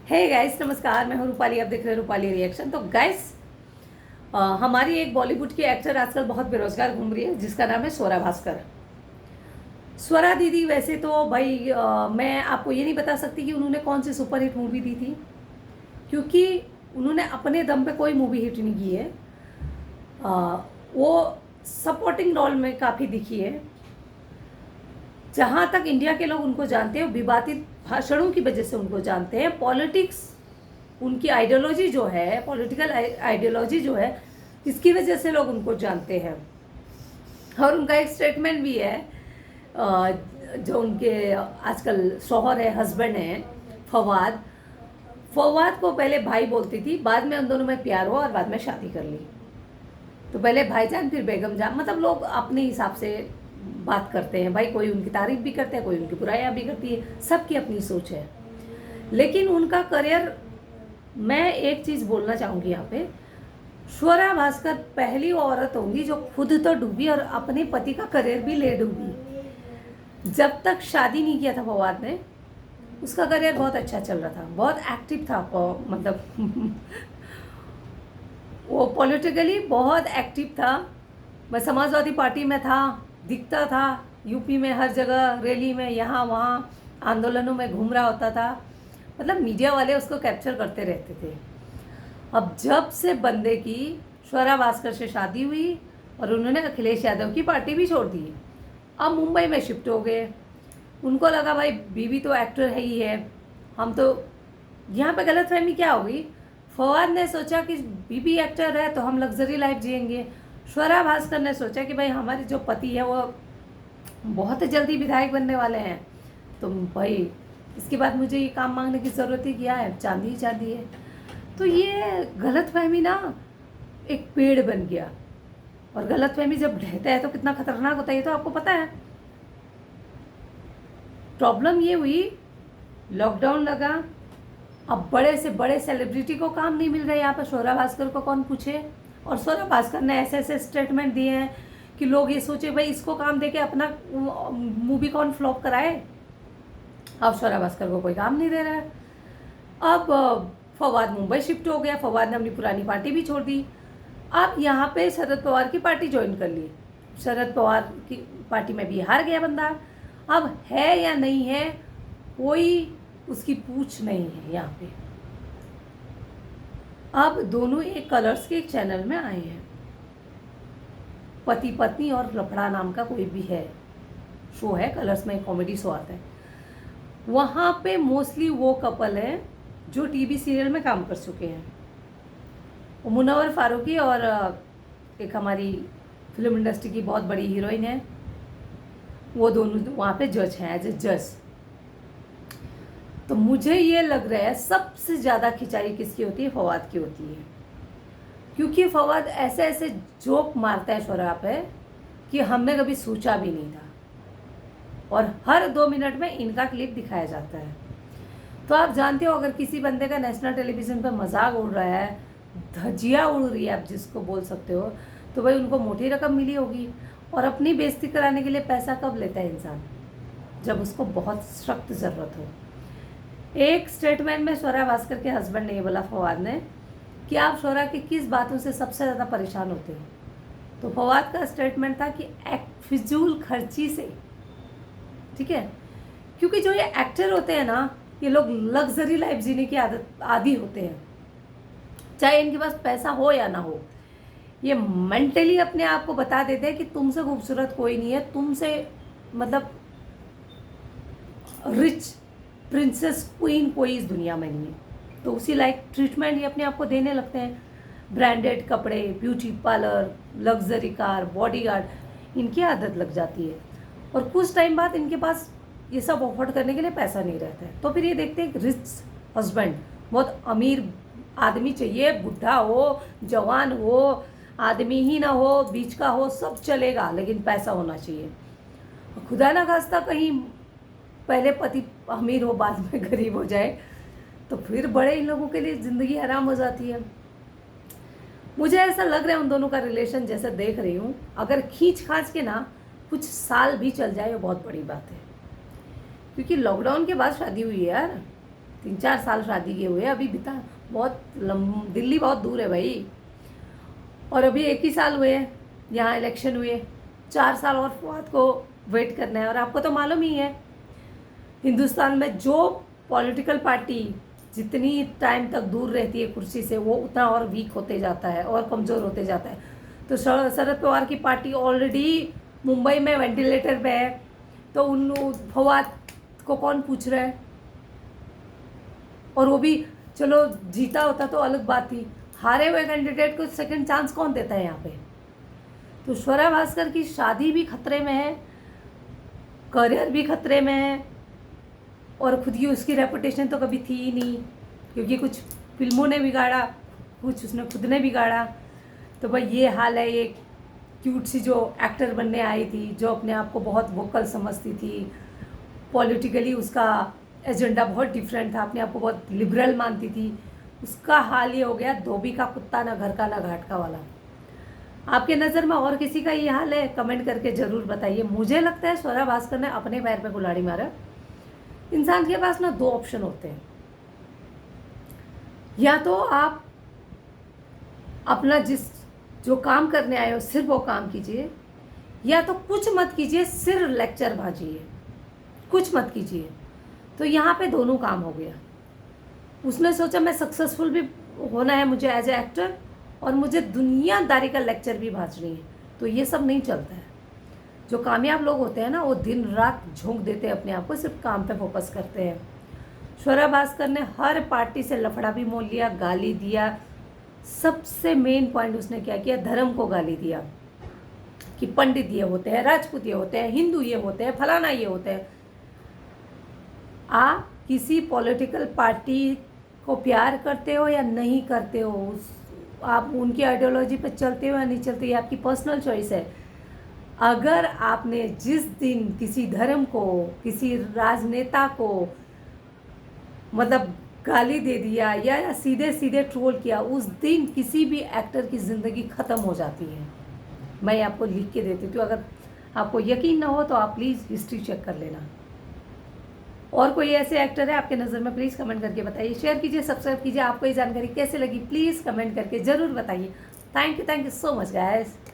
Hey guys, नमस्कार। मैं हूँ रूपाली, आप देख रहे हैं रूपाली रिएक्शन। तो गाइस, हमारी एक बॉलीवुड की एक्टर आजकल बहुत बेरोजगार घूम रही है, जिसका नाम है स्वरा भास्कर। स्वरा दीदी वैसे तो भाई मैं आपको ये नहीं बता सकती कि उन्होंने कौन सी सुपरहिट मूवी दी थी, क्योंकि उन्होंने अपने दम पे कोई मूवी हिट नहीं की है। वो सपोर्टिंग रोल में काफ़ी दिखी है। जहाँ तक इंडिया के लोग उनको जानते हैं, विवादित भाषणों की वजह से उनको जानते हैं। पॉलिटिक्स, उनकी आइडियोलॉजी जो है, पॉलिटिकल आइडियोलॉजी जो है, इसकी वजह से लोग उनको जानते हैं। और उनका एक स्टेटमेंट भी है, जो उनके आजकल शौहर है, हस्बैंड है फवाद। फवाद को पहले भाई बोलती थी, बाद में उन दोनों में प्यार हुआ और बाद में शादी कर ली। तो पहले भाईजान फिर बेगम जान, मतलब लोग अपने हिसाब से बात करते हैं भाई। कोई उनकी तारीफ भी करता है, कोई उनकी बुराइयां भी करती है, सबकी अपनी सोच है। लेकिन उनका करियर, मैं एक चीज़ बोलना चाहूँगी यहाँ पे, स्वरा भास्कर पहली औरत होंगी जो खुद तो डूबी और अपने पति का करियर भी ले डूबी। जब तक शादी नहीं किया था फवाद ने, उसका करियर बहुत अच्छा चल रहा था, बहुत एक्टिव था, मतलब वो पॉलिटिकली बहुत एक्टिव था। मैं समाजवादी पार्टी में था, दिखता था यूपी में हर जगह, रैली में, यहाँ वहाँ आंदोलनों में घूम रहा होता था। मतलब मीडिया वाले उसको कैप्चर करते रहते थे। अब जब से बंदे की स्वरा भास्कर से शादी हुई और उन्होंने अखिलेश यादव की पार्टी भी छोड़ दी, अब मुंबई में शिफ्ट हो गए। उनको लगा भाई बीवी तो एक्टर है ही है, हम तो, यहाँ पे गलतफहमी क्या हो गई, फवाद ने सोचा कि बीबी एक्टर है तो हम लग्जरी लाइफ जिएंगे। स्वरा भास्कर ने सोचा कि भाई हमारे जो पति है वो बहुत जल्दी विधायक बनने वाले हैं, तो भाई इसके बाद मुझे ये काम मांगने की ज़रूरत ही क्या है, चांदी ही चांदी है। तो ये गलतफहमी ना एक पेड़ बन गया, और गलतफहमी जब ढहता है तो कितना खतरनाक होता है, ये तो आपको पता है। प्रॉब्लम ये हुई, लॉकडाउन लगा, अब बड़े से बड़े सेलिब्रिटी को काम नहीं मिल रहा है। यहाँ पर स्वरा भास्कर को कौन पूछे, और स्वरा भास्कर ने ऐसे ऐसे स्टेटमेंट दिए हैं कि लोग ये सोचे भाई इसको काम देके अपना मूवी कौन फ्लॉप कराए। अब स्वरा भास्कर को कोई काम नहीं दे रहा है। अब फवाद मुंबई शिफ्ट हो गया, फवाद ने अपनी पुरानी पार्टी भी छोड़ दी। अब यहाँ पे शरद पवार की पार्टी ज्वाइन कर ली, शरद पवार की पार्टी में भी हार गया बंदा। अब है या नहीं है, कोई उसकी पूछ नहीं है यहाँ पे। अब दोनों एक कलर्स के एक चैनल में आए हैं, पति पत्नी और लफड़ा नाम का कोई भी है शो है, कलर्स में कॉमेडी शो आता है। वहाँ पे मोस्टली वो कपल है जो टीवी सीरियल में काम कर चुके हैं। मुनव्वर फारूकी और एक हमारी फिल्म इंडस्ट्री की बहुत बड़ी हीरोइन है, वो दोनों वहाँ पे जज हैं, एज ए जज। तो मुझे ये लग रहा है सबसे ज़्यादा खिंचाई किसकी होती है, फवाद की होती है। क्योंकि फवाद ऐसे ऐसे जोक मारता है स्वरा पे कि हमने कभी सोचा भी नहीं था, और हर 2 मिनट में इनका क्लिप दिखाया जाता है। तो आप जानते हो, अगर किसी बंदे का नेशनल टेलीविज़न पर मजाक उड़ रहा है, धजिया उड़ रही है, आप जिसको बोल सकते हो, तो भाई उनको मोटी रकम मिली होगी। और अपनी बेइज्जती कराने के लिए पैसा कब लेता है इंसान, जब उसको बहुत सख्त ज़रूरत हो। एक स्टेटमेंट में स्वरा भास्कर के हस्बैंड ने ये बोला फवाद ने कि आप स्वरा की किस बातों से सबसे ज़्यादा परेशान होते हो। तो फवाद का स्टेटमेंट था कि फिजूल खर्ची से, ठीक है। क्योंकि जो ये एक्टर होते हैं ना, ये लोग लग्जरी लाइफ जीने की आदी होते हैं, चाहे इनके पास पैसा हो या ना हो। ये मेंटली अपने आप को बता देते हैं कि तुमसे खूबसूरत कोई नहीं है, तुमसे मतलब रिच प्रिंसेस क्वीन कोई इस दुनिया में नहीं है। तो उसी लाइक ट्रीटमेंट ये अपने आप को देने लगते हैं। ब्रांडेड कपड़े, beauty parlour, luxury car, bodyguard, इनकी आदत लग जाती है, और कुछ टाइम बाद इनके पास ये सब अफोर्ड करने के लिए पैसा नहीं रहता है। तो फिर ये देखते हैं एक रिच हस्बैंड, बहुत अमीर आदमी चाहिए, बुढ़ा हो, जवान हो, आदमी ही ना हो, बीच का हो, सब चलेगा, लेकिन पैसा होना चाहिए। खुदा ना खास्ता कहीं पहले पति अमीर हो बाद में गरीब हो जाए, तो फिर बड़े इन लोगों के लिए ज़िंदगी हराम हो जाती है। मुझे ऐसा लग रहा है उन दोनों का रिलेशन, जैसे देख रही हूँ, अगर खींच खांच के ना कुछ साल भी चल जाए वो बहुत बड़ी बात है। क्योंकि लॉकडाउन के बाद शादी हुई है यार, 3-4 साल शादी के हुए, अभी बिता बहुत दिल्ली बहुत दूर है भाई, और अभी 1 ही साल हुए हैं, यहाँ इलेक्शन हुए, 4 साल और फवाद को वेट करना है। और आपको तो मालूम ही है हिंदुस्तान में जो पॉलिटिकल पार्टी जितनी टाइम तक दूर रहती है कुर्सी से, वो उतना और वीक होते जाता है और कमज़ोर होते जाता है। तो शरद पवार की पार्टी ऑलरेडी मुंबई में वेंटिलेटर पे है, तो उन फवाद को कौन पूछ रहा है? और वो भी चलो जीता होता तो अलग बात थी, हारे हुए कैंडिडेट को सेकंड चांस कौन देता है यहाँ पे? तो स्वरा भास्कर की शादी भी खतरे में है, करियर भी खतरे में है, और खुद की उसकी रेपुटेशन तो कभी थी ही नहीं, क्योंकि कुछ फिल्मों ने बिगाड़ा, कुछ उसने खुद ने बिगाड़ा। तो भाई ये हाल है। एक क्यूट सी जो एक्टर बनने आई थी, जो अपने आप को बहुत वोकल समझती थी, पॉलिटिकली उसका एजेंडा बहुत डिफरेंट था, अपने आप को बहुत लिबरल मानती थी, उसका हाल ये हो गया धोबी का कुत्ता, ना घर का ना घाट का वाला। आपके नज़र में और किसी का ये हाल है? कमेंट करके ज़रूर बताइए। मुझे लगता है स्वरा भास्कर ने अपने पैर पे कुल्हाड़ी मारा। इंसान के पास ना 2 ऑप्शन होते हैं, या तो आप अपना जो काम करने आए हो सिर्फ वो काम कीजिए, या तो कुछ मत कीजिए, सिर्फ लेक्चर बाजिए, कुछ मत कीजिए। तो यहाँ पे दोनों काम हो गया। उसने सोचा मैं सक्सेसफुल भी होना है मुझे एज ए एक्टर, और मुझे दुनियादारी का लेक्चर भी भाजनी है। तो ये सब नहीं चलता है। जो कामयाब लोग होते हैं ना, वो दिन रात झोंक देते हैं अपने आप को, सिर्फ काम पे फोकस करते हैं। स्वरा भास्कर ने हर पार्टी से लफड़ा भी मोल लिया, गाली दिया। सबसे मेन पॉइंट उसने क्या किया? धर्म को गाली दिया कि पंडित ये होते हैं, राजपूत ये होते हैं, हिंदू ये होते हैं, फलाना ये होते हैं। आप किसी पॉलिटिकल पार्टी को प्यार करते हो या नहीं करते हो, आप उनकी आइडियोलॉजी पे चलते हो या नहीं चलते, ये आपकी पर्सनल चॉइस है। अगर आपने जिस दिन किसी धर्म को, किसी राजनेता को मतलब गाली दे दिया या सीधे सीधे ट्रोल किया, उस दिन किसी भी एक्टर की ज़िंदगी ख़त्म हो जाती है। मैं आपको लिख के देती हूँ, अगर आपको यकीन ना हो तो आप प्लीज़ हिस्ट्री चेक कर लेना। और कोई ऐसे एक्टर है आपके नज़र में, प्लीज़ कमेंट करके बताइए। शेयर कीजिए, सब्सक्राइब कीजिए। आपको ये जानकारी कैसे लगी प्लीज़ कमेंट करके ज़रूर बताइए। Thank you so much guys.